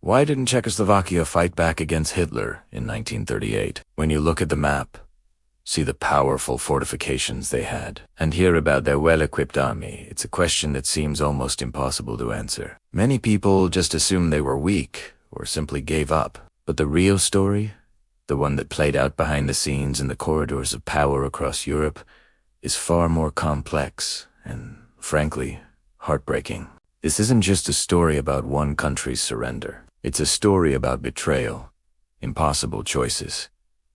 Why didn't Czechoslovakia fight back against Hitler in 1938? When you look at the map, see the powerful fortifications they had, and hear about their well-equipped army, it's a question that seems almost impossible to answer. Many people just assume they were weak or simply gave up. But the real story, the one that played out behind the scenes in the corridors of power across Europe, is far more complex and, frankly, heartbreaking. This isn't just a story about one country's surrender. It's a story about betrayal, impossible choices,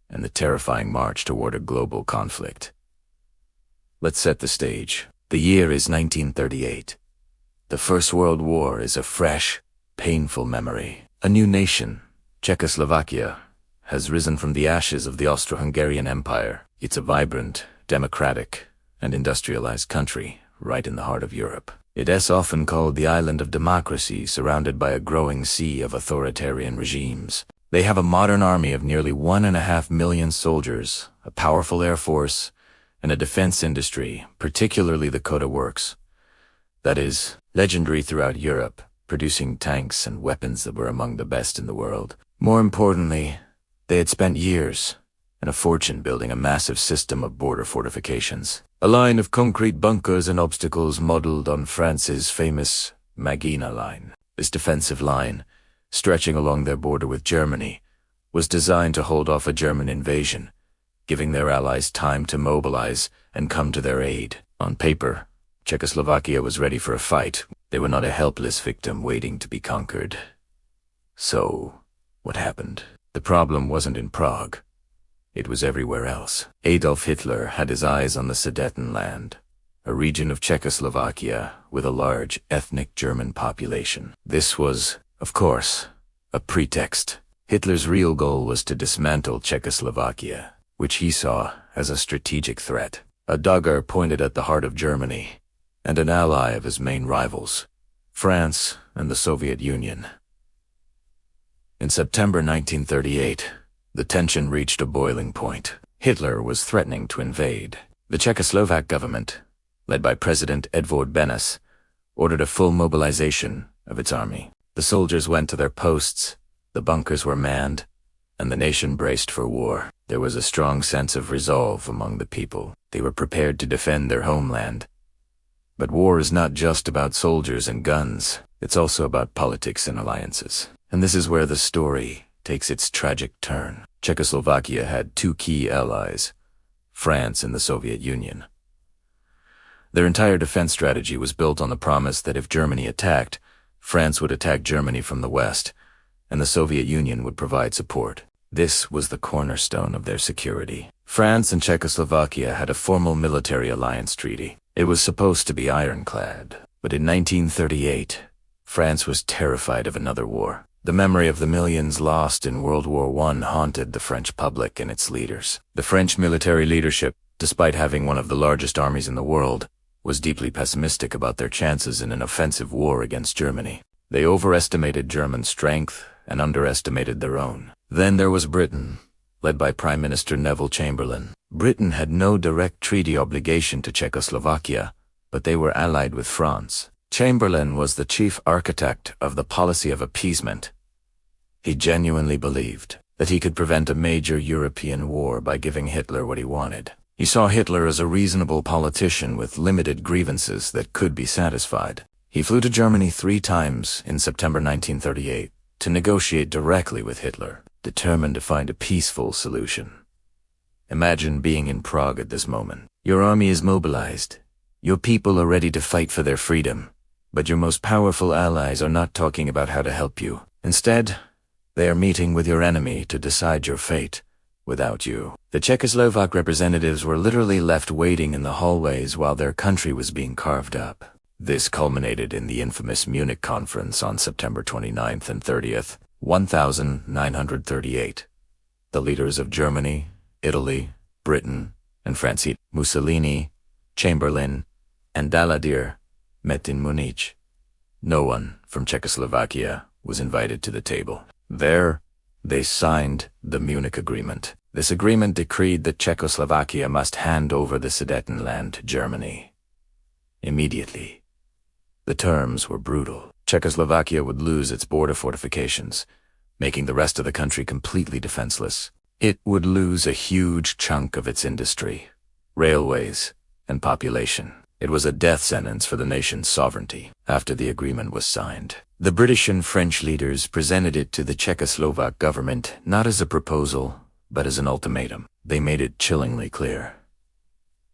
and the terrifying march toward a global conflict. Let's set the stage. The year is 1938. The First World War is a fresh, painful memory. A new nation, Czechoslovakia, has risen from the ashes of the Austro-Hungarian Empire. It's a vibrant, democratic, and industrialized country right in the heart of Europe. It is often called the island of democracy, surrounded by a growing sea of authoritarian regimes. They have a modern army of nearly 1.5 million soldiers, a powerful air force, and a defense industry, particularly the Kota Works. That is, legendary throughout Europe, producing tanks and weapons that were among the best in the world. More importantly, they had spent years and a fortune building a massive system of border fortifications. A line of concrete bunkers and obstacles modeled on France's famous Maginot Line. This defensive line, stretching along their border with Germany, was designed to hold off a German invasion, giving their allies time to mobilize and come to their aid. On paper, Czechoslovakia was ready for a fight. They were not a helpless victim waiting to be conquered. So, what happened? The problem wasn't in Prague. It was everywhere else. Adolf Hitler had his eyes on the Sudetenland, a region of Czechoslovakia with a large ethnic German population. This was, of course, a pretext. Hitler's real goal was to dismantle Czechoslovakia, which he saw as a strategic threat. A dagger pointed at the heart of Germany, and an ally of his main rivals, France and the Soviet Union. In September 1938, the tension reached a boiling point. Hitler was threatening to invade. The Czechoslovak government, led by President Edvard Beneš, ordered a full mobilization of its army. The soldiers went to their posts, the bunkers were manned, and the nation braced for war. There was a strong sense of resolve among the people. They were prepared to defend their homeland. But war is not just about soldiers and guns. It's also about politics and alliances. And this is where the story takes its tragic turn. Czechoslovakia had two key allies, France and the Soviet Union. Their entire defense strategy was built on the promise that if Germany attacked, France would attack Germany from the west, and the Soviet Union would provide support. This was the cornerstone of their security. France and Czechoslovakia had a formal military alliance treaty. It was supposed to be ironclad, but in 1938, France was terrified of another war. The memory of the millions lost in World War I haunted the French public and its leaders. The French military leadership, despite having one of the largest armies in the world, was deeply pessimistic about their chances in an offensive war against Germany. They overestimated German strength and underestimated their own. Then there was Britain, led by Prime Minister Neville Chamberlain. Britain had no direct treaty obligation to Czechoslovakia, but they were allied with France. Chamberlain was the chief architect of the policy of appeasement. He genuinely believed that he could prevent a major European war by giving Hitler what he wanted. He saw Hitler as a reasonable politician with limited grievances that could be satisfied. He flew to Germany 3 times in September 1938 to negotiate directly with Hitler, determined to find a peaceful solution. Imagine being in Prague at this moment. Your army is mobilized. Your people are ready to fight for their freedom. But your most powerful allies are not talking about how to help you. Instead, they are meeting with your enemy to decide your fate without you. The Czechoslovak representatives were literally left waiting in the hallways while their country was being carved up. This culminated in the infamous Munich Conference on September 29th and 30th, 1938. The leaders of Germany, Italy, Britain, and France, Mussolini, Chamberlain, and Daladier, met in Munich. No one from Czechoslovakia was invited to the table. There, they signed the Munich Agreement. This agreement decreed that Czechoslovakia must hand over the Sudetenland to Germany. Immediately. The terms were brutal. Czechoslovakia would lose its border fortifications, making the rest of the country completely defenseless. It would lose a huge chunk of its industry, railways, and population. It was a death sentence for the nation's sovereignty. After the agreement was signed, the British and French leaders presented it to the Czechoslovak government not as a proposal, but as an ultimatum. They made it chillingly clear.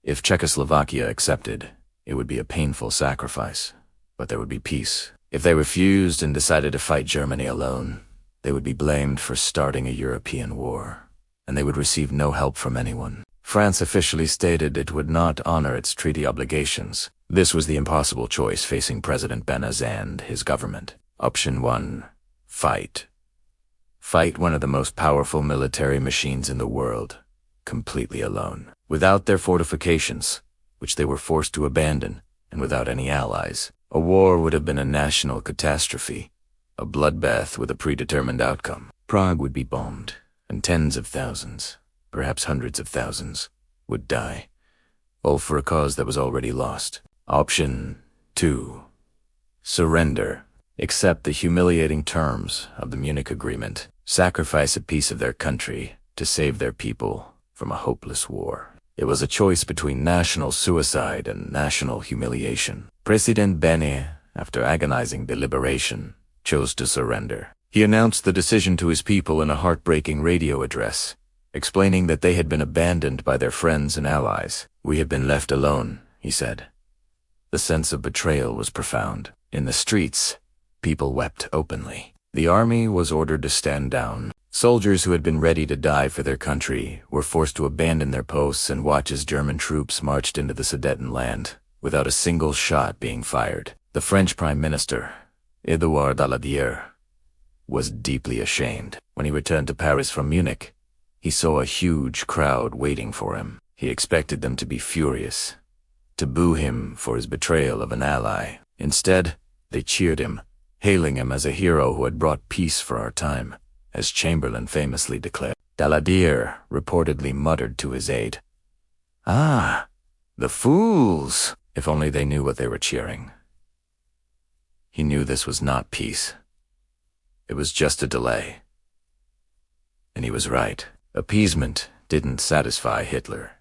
If Czechoslovakia accepted, it would be a painful sacrifice, but there would be peace. If they refused and decided to fight Germany alone, they would be blamed for starting a European war, and they would receive no help from anyone. France officially stated it would not honor its treaty obligations. This was the impossible choice facing President Benaz and his government. Option 1. Fight. Fight one of the most powerful military machines in the world, completely alone. Without their fortifications, which they were forced to abandon, and without any allies. A war would have been a national catastrophe, a bloodbath with a predetermined outcome. Prague would be bombed, and tens of thousands, perhaps hundreds of thousands, would die, all for a cause that was already lost. Option 2. Surrender. Accept the humiliating terms of the Munich Agreement. Sacrifice a piece of their country to save their people from a hopeless war. It was a choice between national suicide and national humiliation. President Bene, after agonizing deliberation, chose to surrender. He announced the decision to his people in a heartbreaking radio address, explaining that they had been abandoned by their friends and allies. "We have been left alone," he said. The sense of betrayal was profound. In the streets, people wept openly. The army was ordered to stand down. Soldiers who had been ready to die for their country were forced to abandon their posts and watch as German troops marched into the Sudetenland, without a single shot being fired. The French Prime Minister, Édouard Daladier, was deeply ashamed. When he returned to Paris from Munich, he saw a huge crowd waiting for him. He expected them to be furious, to boo him for his betrayal of an ally. Instead, they cheered him, hailing him as a hero who had brought peace for our time, as Chamberlain famously declared. Daladier reportedly muttered to his aide, "Ah, the fools!" If only they knew what they were cheering. He knew this was not peace. It was just a delay. And he was right. Appeasement didn't satisfy Hitler.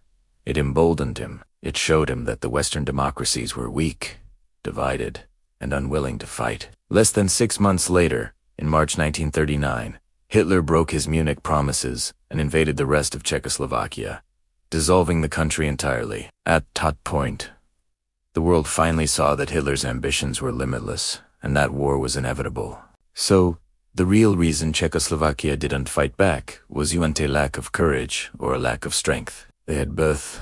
It emboldened him. It showed him that the Western democracies were weak, divided, and unwilling to fight. Less than 6 months later, in March 1939, Hitler broke his Munich promises and invaded the rest of Czechoslovakia, dissolving the country entirely. At that point, the world finally saw that Hitler's ambitions were limitless, and that war was inevitable. So, the real reason Czechoslovakia didn't fight back was a lack of courage or a lack of strength. They had both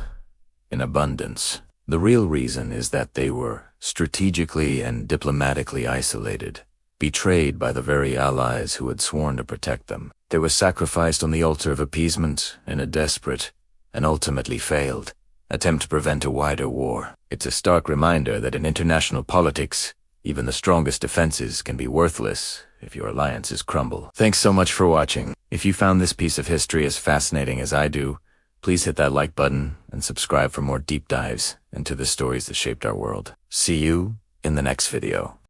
in abundance. The real reason is that they were strategically and diplomatically isolated, betrayed by the very allies who had sworn to protect them. They were sacrificed on the altar of appeasement in a desperate, and ultimately failed, attempt to prevent a wider war. It's a stark reminder that in international politics, even the strongest defenses can be worthless if your alliances crumble. Thanks so much for watching. If you found this piece of history as fascinating as I do, please hit that like button and subscribe for more deep dives into the stories that shaped our world. See you in the next video.